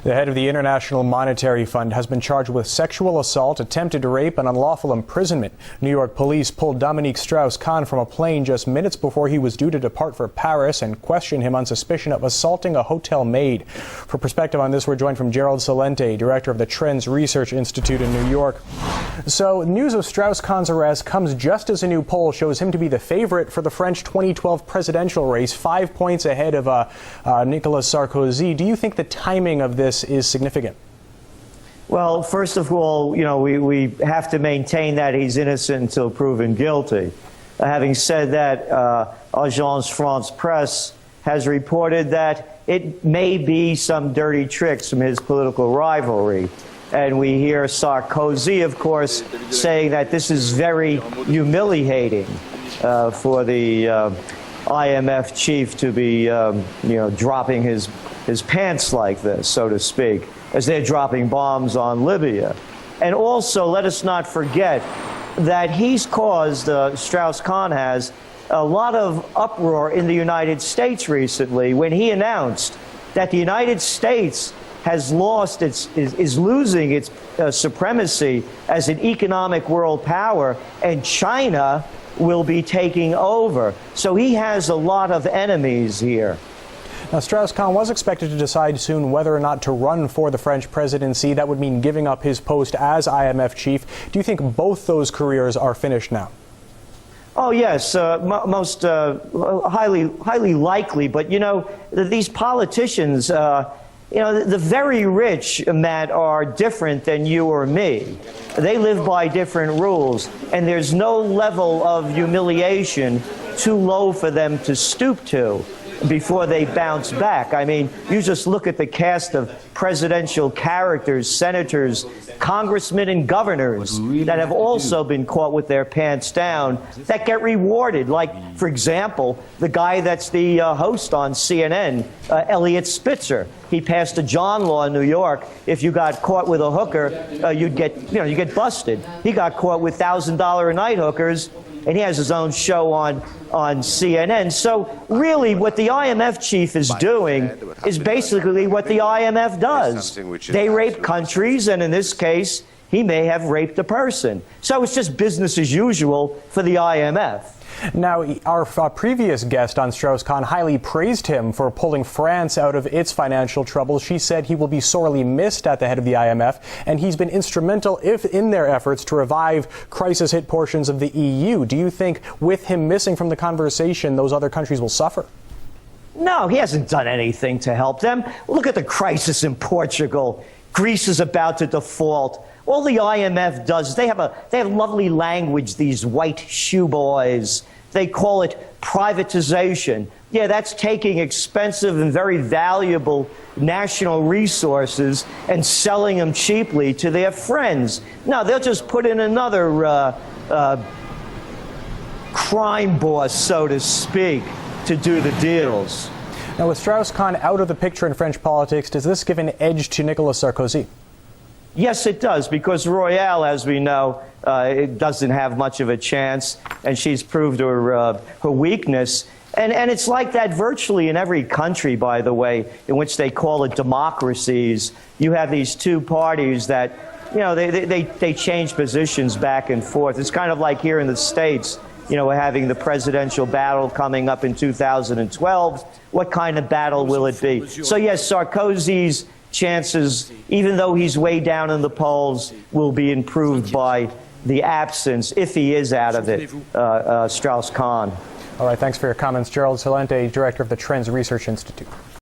The head of the International Monetary Fund has been charged with sexual assault, attempted rape, and unlawful imprisonment. New York police pulled Dominique Strauss-Kahn from a plane just minutes before he was due to depart for Paris and questioned him on suspicion of assaulting a hotel maid. For perspective on this, we're joined from Gerald Celente, director of the Trends Research Institute in New York. So, news of Strauss-Kahn's arrest comes just as a new poll shows him to be the favorite for the French 2012 presidential race, 5 points ahead of Nicolas Sarkozy. Do you think the timing of this is significant? Well, first of all, we have to maintain that he's innocent until proven guilty. Having said that, Agence France Presse has reported that it may be some dirty tricks from his political rivalry. And we hear Sarkozy, of course, saying that this is very humiliating for the IMF chief to be, dropping his pants like this, so to speak, as they're dropping bombs on Libya. And also, let us not forget that he's caused, Strauss-Kahn has, a lot of uproar in the United States recently when he announced that the United States has lost is losing its supremacy as an economic world power, and China will be taking over. So he has a lot of enemies here. Now, Strauss-Kahn was expected to decide soon whether or not to run for the French presidency. That would mean giving up his post as IMF chief. Do you think both those careers are finished now? Oh, yes, most highly likely. But, these politicians, the very rich, Matt, are different than you or me. They live by different rules, and there's no level of humiliation too low for them to stoop to before they bounce back. I mean, you just look at the cast of presidential characters, senators, congressmen, and governors that have also been caught with their pants down that get rewarded. Like, for example, the guy that's the host on CNN, Eliot Spitzer. He passed a John law in New York. If you got caught with a hooker, you get busted. He got caught with $1,000 a night hookers, and he has his own show on CNN. So really what the IMF chief is doing is basically what the IMF does. They rape countries, and in this case, he may have raped a person. So it's just business as usual for the IMF. Now, our previous guest on Strauss-Kahn highly praised him for pulling France out of its financial troubles. She said he will be sorely missed at the head of the IMF, and he's been instrumental in their efforts to revive crisis-hit portions of the EU. Do you think with him missing from the conversation, those other countries will suffer? No, he hasn't done anything to help them. Look at the crisis in Portugal. Greece is about to default. All the IMF does is they have lovely language, these white shoe boys. They call it privatization. Yeah, that's taking expensive and very valuable national resources and selling them cheaply to their friends. No, they'll just put in another crime boss, so to speak, to do the deals. Now, with Strauss-Kahn out of the picture in French politics, does this give an edge to Nicolas Sarkozy? Yes, it does, because Royale, as we know, it doesn't have much of a chance, and she's proved her weakness. And it's like that virtually in every country, by the way, in which they call it democracies. You have these two parties that, they change positions back and forth. It's kind of like here in the States, we're having the presidential battle coming up in 2012. What kind of battle will it be? So, yes, Sarkozy's chances, even though he's way down in the polls, will be improved by the absence, if he is out of it, Strauss-Kahn. All right, thanks for your comments. Gerald Celente, director of the Trends Research Institute.